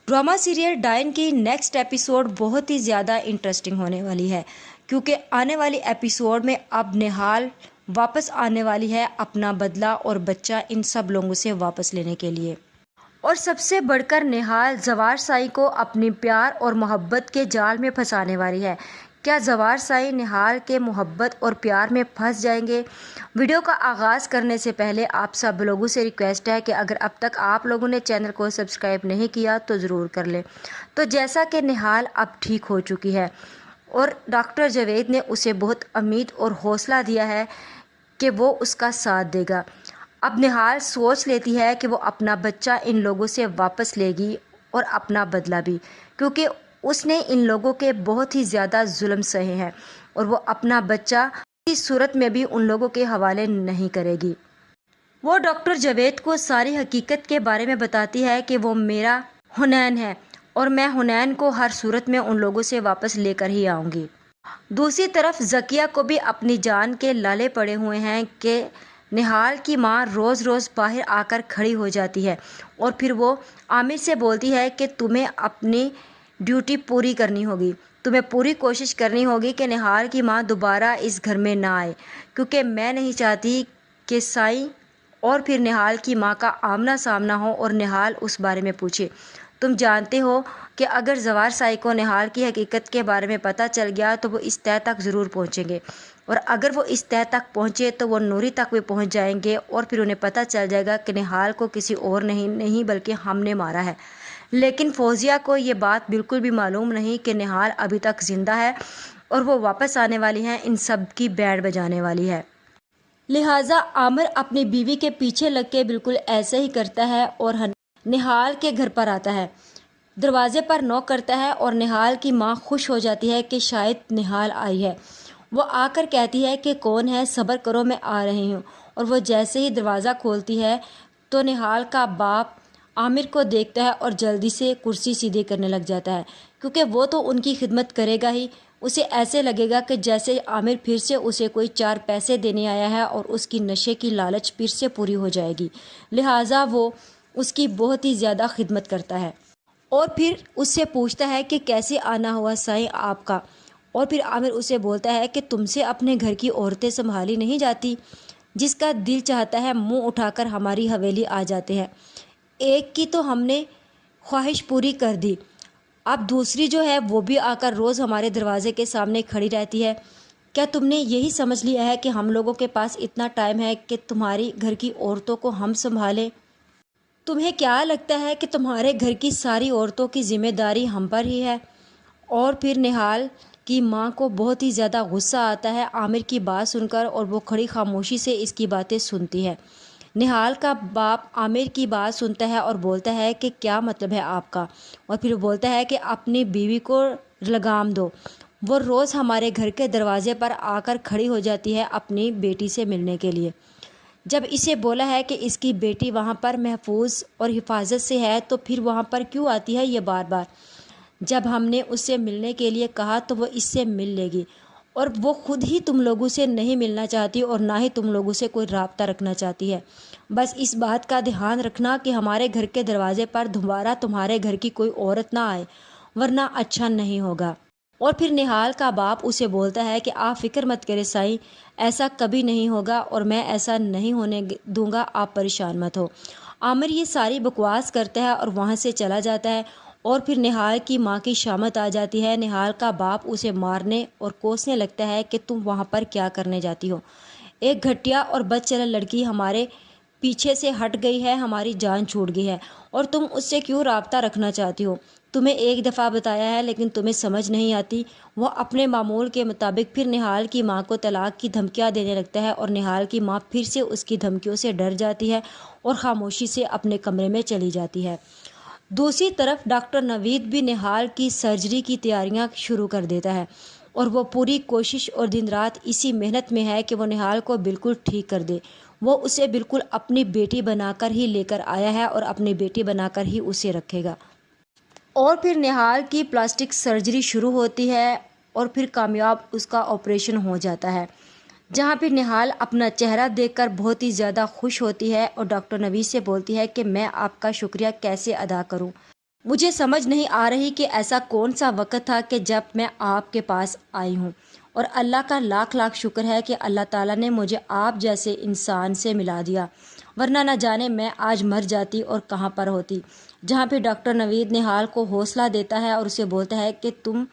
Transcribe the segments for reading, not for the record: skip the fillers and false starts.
Drama serial डायन की next episode बहुत ही ज़्यादा इंटरेस्टिंग होने वाली है, क्योंकि आने वाली एपिसोड में अब निहाल वापस आने वाली है अपना बदला और बच्चा इन सब लोगों से वापस लेने के लिए। और सबसे बढ़कर निहाल जवार साई को अपनी प्यार और मोहब्बत के जाल में फंसाने वाली है। क्या जवार साई निहाल के मोहब्बत और प्यार में फंस जाएंगे? वीडियो का आगाज़ करने से पहले आप सब लोगों से रिक्वेस्ट है कि अगर अब तक आप लोगों ने चैनल को सब्सक्राइब नहीं किया तो ज़रूर कर लें। तो जैसा कि निहाल अब ठीक हो चुकी है और डॉक्टर जावेद ने उसे बहुत उम्मीद और हौसला दिया है कि वो उसका साथ देगा। अब निहाल सोच लेती है कि वो अपना बच्चा इन लोगों से वापस लेगी और अपना बदला भी, क्योंकि उसने इन लोगों के बहुत ही ज़्यादा जुल्म सहे हैं और वो अपना बच्चा किसी सूरत में भी उन लोगों के हवाले नहीं करेगी। वो डॉक्टर जावेद को सारी हकीकत के बारे में बताती है कि वो मेरा हुनैन है और मैं हुनैन को हर सूरत में उन लोगों से वापस लेकर ही आऊँगी। दूसरी तरफ ज़किया को भी अपनी जान के लाले पड़े हुए हैं कि निहाल की माँ रोज़ रोज़ बाहर आकर खड़ी हो जाती है और फिर वो आमिर से बोलती है कि तुम्हें अपनी ड्यूटी पूरी करनी होगी, तुम्हें पूरी कोशिश करनी होगी कि निहाल की माँ दोबारा इस घर में ना आए, क्योंकि मैं नहीं चाहती कि साई और फिर निहाल की माँ का आमना सामना हो और निहाल उस बारे में पूछे। तुम जानते हो कि अगर जवार साई को निहाल की हकीकत के बारे में पता चल गया तो वो इस तह तक ज़रूर पहुँचेंगे, और अगर वो इस तह तक पहुँचे तो वो नूरी तक भी पहुँच जाएंगे और फिर उन्हें पता चल जाएगा कि निहाल को किसी और नहीं बल्कि हमने मारा है। लेकिन फौजिया को ये बात बिल्कुल भी मालूम नहीं कि निहाल अभी तक ज़िंदा है और वो वापस आने वाली हैं, इन सब की बैंड बजाने वाली है। लिहाजा आमिर अपनी बीवी के पीछे लग के बिल्कुल ऐसे ही करता है और निहाल के घर पर आता है, दरवाजे पर नॉक करता है और निहाल की माँ खुश हो जाती है कि शायद निहाल आई है। वो आकर कहती है कि कौन है, सब्र करो मैं आ रही हूँ। और वो जैसे ही दरवाज़ा खोलती है तो निहाल का बाप आमिर को देखता है और जल्दी से कुर्सी सीधी करने लग जाता है, क्योंकि वो तो उनकी खिदमत करेगा ही। उसे ऐसे लगेगा कि जैसे आमिर फिर से उसे कोई 4 पैसे देने आया है और उसकी नशे की लालच फिर से पूरी हो जाएगी। लिहाजा वो उसकी बहुत ही ज़्यादा खिदमत करता है और फिर उससे पूछता है कि कैसे आना हुआ साईं आपका। और फिर आमिर उसे बोलता है कि तुमसे अपने घर की औरतें संभाली नहीं जाती, जिसका दिल चाहता है मुंह उठाकर हमारी हवेली आ जाते हैं। एक की तो हमने ख्वाहिश पूरी कर दी, अब दूसरी जो है वो भी आकर रोज़ हमारे दरवाजे के सामने खड़ी रहती है। क्या तुमने यही समझ लिया है कि हम लोगों के पास इतना टाइम है कि तुम्हारी घर की औरतों को हम संभालें? तुम्हें क्या लगता है कि तुम्हारे घर की सारी औरतों की जिम्मेदारी हम पर ही है? और फिर निहाल की माँ को बहुत ही ज़्यादा गुस्सा आता है आमिर की बात सुनकर और वो खड़ी खामोशी से इसकी बातें सुनती है। निहाल का बाप आमिर की बात सुनता है और बोलता है कि क्या मतलब है आपका, और फिर बोलता है कि अपनी बीवी को लगाम दो, वो रोज़ हमारे घर के दरवाजे पर आकर खड़ी हो जाती है अपनी बेटी से मिलने के लिए। जब इसे बोला है कि इसकी बेटी वहाँ पर महफूज और हिफाजत से है तो फिर वहाँ पर क्यों आती है ये बार बार? जब हमने उससे मिलने के लिए कहा तो वो इससे मिल लेगी, और वो खुद ही तुम लोगों से नहीं मिलना चाहती और ना ही तुम लोगों से कोई राब्ता रखना चाहती है। बस इस बात का ध्यान रखना कि हमारे घर के दरवाजे पर दोबारा तुम्हारे घर की कोई औरत ना आए, वरना अच्छा नहीं होगा। और फिर निहाल का बाप उसे बोलता है कि आप फिक्र मत करें साईं, ऐसा कभी नहीं होगा और मैं ऐसा नहीं होने दूंगा, आप परेशान मत हो। आमिर ये सारी बकवास करता है और वहाँ से चला जाता है। और फिर निहाल की माँ की शामत आ जाती है। निहाल का बाप उसे मारने और कोसने लगता है कि तुम वहाँ पर क्या करने जाती हो? एक घटिया और बदचलन लड़की हमारे पीछे से हट गई है, हमारी जान छूट गई है और तुम उससे क्यों राब्ता रखना चाहती हो? तुम्हें एक दफ़ा बताया है लेकिन तुम्हें समझ नहीं आती। वो अपने मामूल के मुताबिक फिर निहाल की माँ को तलाक की धमकियाँ देने लगता है और निहाल की माँ फिर से उसकी धमकियों से डर जाती है और खामोशी से अपने कमरे में चली जाती है। दूसरी तरफ डॉक्टर नवीद भी निहाल की सर्जरी की तैयारियां शुरू कर देता है और वो पूरी कोशिश और दिन रात इसी मेहनत में है कि वो निहाल को बिल्कुल ठीक कर दे। वो उसे बिल्कुल अपनी बेटी बनाकर ही लेकर आया है और अपनी बेटी बनाकर ही उसे रखेगा। और फिर निहाल की प्लास्टिक सर्जरी शुरू होती है और फिर कामयाब उसका ऑपरेशन हो जाता है, जहाँ पे निहाल अपना चेहरा देखकर बहुत ही ज़्यादा खुश होती है और डॉक्टर नवीद से बोलती है कि मैं आपका शुक्रिया कैसे अदा करूँ। مجھے سمجھ نہیں آ رہی کہ ایسا کون سا وقت تھا کہ جب میں آپ کے پاس آئی ہوں، اور اللہ کا لاکھ لاکھ شکر ہے کہ اللہ تعالیٰ نے مجھے آپ جیسے انسان سے ملا دیا، ورنہ نہ جانے میں آج مر جاتی اور کہاں پر ہوتی۔ جہاں پہ ڈاکٹر نوید نہال کو حوصلہ دیتا ہے اور اسے بولتا ہے کہ تم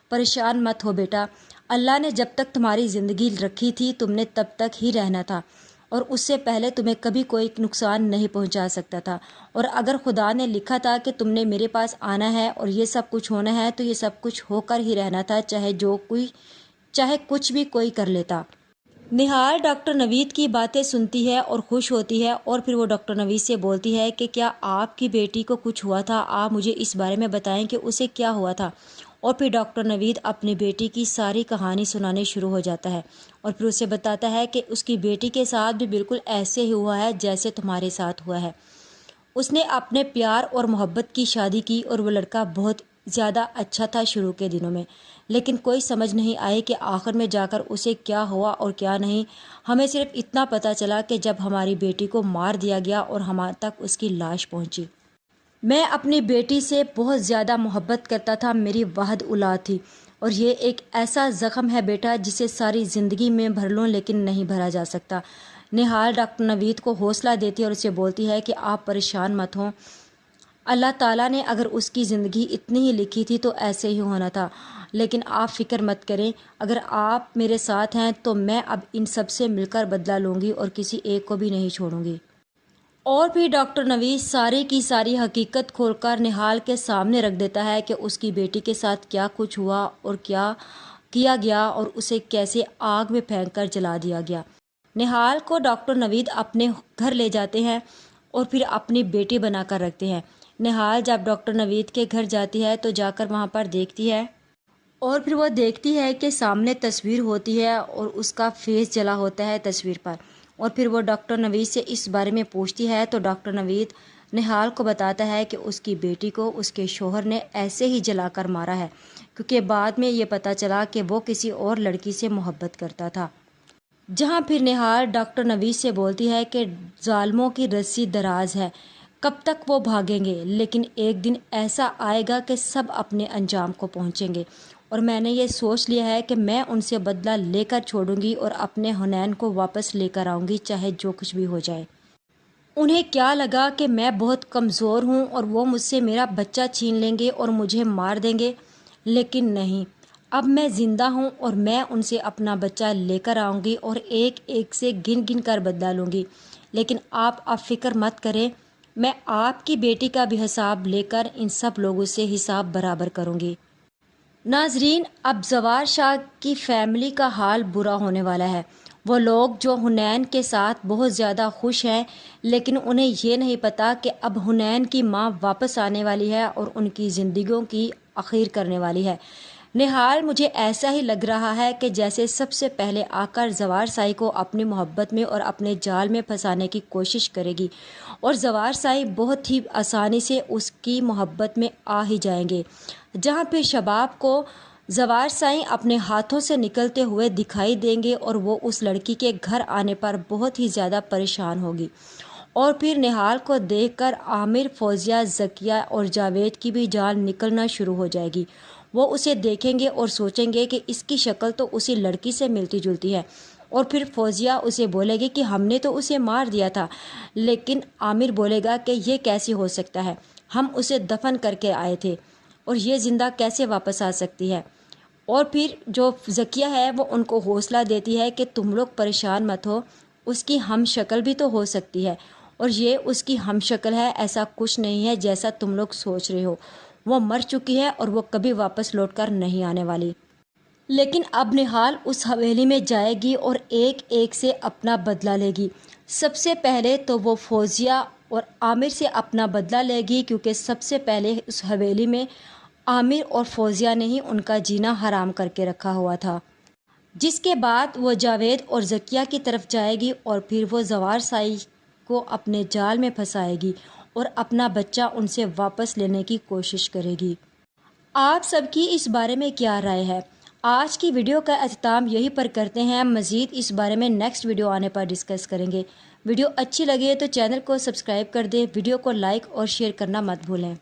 پریشان مت ہو بیٹا، اللہ نے جب تک تمہاری زندگی رکھی تھی تم نے تب تک ہی رہنا تھا، اور اس سے پہلے تمہیں کبھی کوئی نقصان نہیں پہنچا سکتا تھا، اور اگر خدا نے لکھا تھا کہ تم نے میرے پاس آنا ہے اور یہ سب کچھ ہونا ہے تو یہ سب کچھ ہو کر ہی رہنا تھا، چاہے کچھ بھی کوئی کر لیتا۔ نہال ڈاکٹر نوید کی باتیں سنتی ہے اور خوش ہوتی ہے، اور پھر وہ ڈاکٹر نوید سے بولتی ہے کہ کیا آپ کی بیٹی کو کچھ ہوا تھا؟ آپ مجھے اس بارے میں بتائیں کہ اسے کیا ہوا تھا۔ اور پھر ڈاکٹر نوید اپنی بیٹی کی ساری کہانی سنانے شروع ہو جاتا ہے، اور پھر اسے بتاتا ہے کہ اس کی بیٹی کے ساتھ بھی بالکل ایسے ہی ہوا ہے جیسے تمہارے ساتھ ہوا ہے۔ اس نے اپنے پیار اور محبت کی شادی کی، اور وہ لڑکا بہت زیادہ اچھا تھا شروع کے دنوں میں، لیکن کوئی سمجھ نہیں آئی کہ آخر میں جا کر اسے کیا ہوا اور کیا نہیں۔ ہمیں صرف اتنا پتہ چلا کہ جب ہماری بیٹی کو مار دیا گیا اور ہمارے تک اس کی لاش پہنچی۔ میں اپنی بیٹی سے بہت زیادہ محبت کرتا تھا، میری واحد اولاد تھی، اور یہ ایک ایسا زخم ہے بیٹا جسے ساری زندگی میں بھر لوں لیکن نہیں بھرا جا سکتا۔ نہال ڈاکٹر نوید کو حوصلہ دیتی ہے اور اسے بولتی ہے کہ آپ پریشان مت ہوں، اللہ تعالیٰ نے اگر اس کی زندگی اتنی ہی لکھی تھی تو ایسے ہی ہونا تھا، لیکن آپ فکر مت کریں، اگر آپ میرے ساتھ ہیں تو میں اب ان سب سے مل کر بدلہ لوں گی اور کسی ایک کو بھی نہیں چھوڑوں گی۔ اور پھر ڈاکٹر نوید ساری کی ساری حقیقت کھول کر نہال کے سامنے رکھ دیتا ہے کہ اس کی بیٹی کے ساتھ کیا کچھ ہوا اور کیا کیا گیا اور اسے کیسے آگ میں پھینک کر جلا دیا گیا۔ نہال کو ڈاکٹر نوید اپنے گھر لے جاتے ہیں اور پھر اپنی بیٹی بنا کر رکھتے ہیں۔ نہال جب ڈاکٹر نوید کے گھر جاتی ہے تو جا کر وہاں پر دیکھتی ہے، اور پھر وہ دیکھتی ہے کہ سامنے تصویر ہوتی ہے اور اس کا فیس جلا ہوتا ہے تصویر پر، اور پھر وہ ڈاکٹر نوید سے اس بارے میں پوچھتی ہے تو ڈاکٹر نوید نہال کو بتاتا ہے کہ اس کی بیٹی کو اس کے شوہر نے ایسے ہی جلا کر مارا ہے، کیونکہ بعد میں یہ پتہ چلا کہ وہ کسی اور لڑکی سے محبت کرتا تھا۔ جہاں پھر نہال ڈاکٹر نوید سے بولتی ہے کہ ظالموں کی رسی دراز ہے، کب تک وہ بھاگیں گے، لیکن ایک دن ایسا آئے گا کہ سب اپنے انجام کو پہنچیں گے، اور میں نے یہ سوچ لیا ہے کہ میں ان سے بدلہ لے کر چھوڑوں گی اور اپنے حنین کو واپس لے کر آؤں گی، چاہے جو کچھ بھی ہو جائے۔ انہیں کیا لگا کہ میں بہت کمزور ہوں اور وہ مجھ سے میرا بچہ چھین لیں گے اور مجھے مار دیں گے، لیکن نہیں، اب میں زندہ ہوں اور میں ان سے اپنا بچہ لے کر آؤں گی اور ایک ایک سے گن گن کر بدلہ لوں گی۔ لیکن آپ اب فکر مت کریں، میں آپ کی بیٹی کا بھی حساب لے کر ان سب لوگوں سے حساب برابر کروں گی۔ ناظرین، اب زوار شاہ کی فیملی کا حال برا ہونے والا ہے۔ وہ لوگ جو حنین کے ساتھ بہت زیادہ خوش ہیں، لیکن انہیں یہ نہیں پتا کہ اب حنین کی ماں واپس آنے والی ہے اور ان کی زندگیوں کی اخیر کرنے والی ہے۔ نہال مجھے ایسا ہی لگ رہا ہے کہ جیسے سب سے پہلے آ کر زوار سائی کو اپنی محبت میں اور اپنے جال میں پھنسانے کی کوشش کرے گی، اور زوار سائی بہت ہی آسانی سے اس کی محبت میں آ ہی جائیں گے۔ جہاں پھر شباب کو زوار سائی اپنے ہاتھوں سے نکلتے ہوئے دکھائی دیں گے اور وہ اس لڑکی کے گھر آنے پر بہت ہی زیادہ پریشان ہوگی، اور پھر نہال کو دیکھ کر عامر، فوزیہ، ذکیہ اور جاوید کی بھی جان نکلنا شروع ہو جائے گی۔ وہ اسے دیکھیں گے اور سوچیں گے کہ اس کی شکل تو اسی لڑکی سے ملتی جلتی ہے، اور پھر فوزیہ اسے بولے گی کہ ہم نے تو اسے مار دیا تھا، لیکن عامر بولے گا کہ یہ کیسے ہو سکتا ہے، ہم اسے دفن کر کے آئے تھے اور یہ زندہ کیسے واپس آ سکتی ہے۔ اور پھر جو ذکیہ ہے وہ ان کو حوصلہ دیتی ہے کہ تم لوگ پریشان مت ہو، اس کی ہم شکل بھی تو ہو سکتی ہے، اور یہ اس کی ہم شکل ہے، ایسا کچھ نہیں ہے جیسا تم لوگ سوچ رہے ہو، وہ مر چکی ہے اور وہ کبھی واپس لوٹ کر نہیں آنے والی۔ لیکن اب نہال اس حویلی میں جائے گی اور ایک ایک سے اپنا بدلہ لے گی۔ سب سے پہلے تو وہ فوزیہ اور عامر سے اپنا بدلہ لے گی، کیونکہ سب سے پہلے اس حویلی میں عامر اور فوزیہ نے ہی ان کا جینا حرام کر کے رکھا ہوا تھا۔ جس کے بعد وہ جاوید اور ذکیہ کی طرف جائے گی اور پھر وہ زوار سائی کو اپنے جال میں پھنسائے گی اور اپنا بچہ ان سے واپس لینے کی کوشش کرے گی۔ آپ سب کی اس بارے میں کیا رائے ہے؟ آج کی ویڈیو کا اختتام یہی پر کرتے ہیں، مزید اس بارے میں نیکسٹ ویڈیو آنے پر ڈسکس کریں گے۔ ویڈیو اچھی لگے تو چینل کو سبسکرائب کر دیں، ویڈیو کو لائک اور شیئر کرنا مت بھولیں۔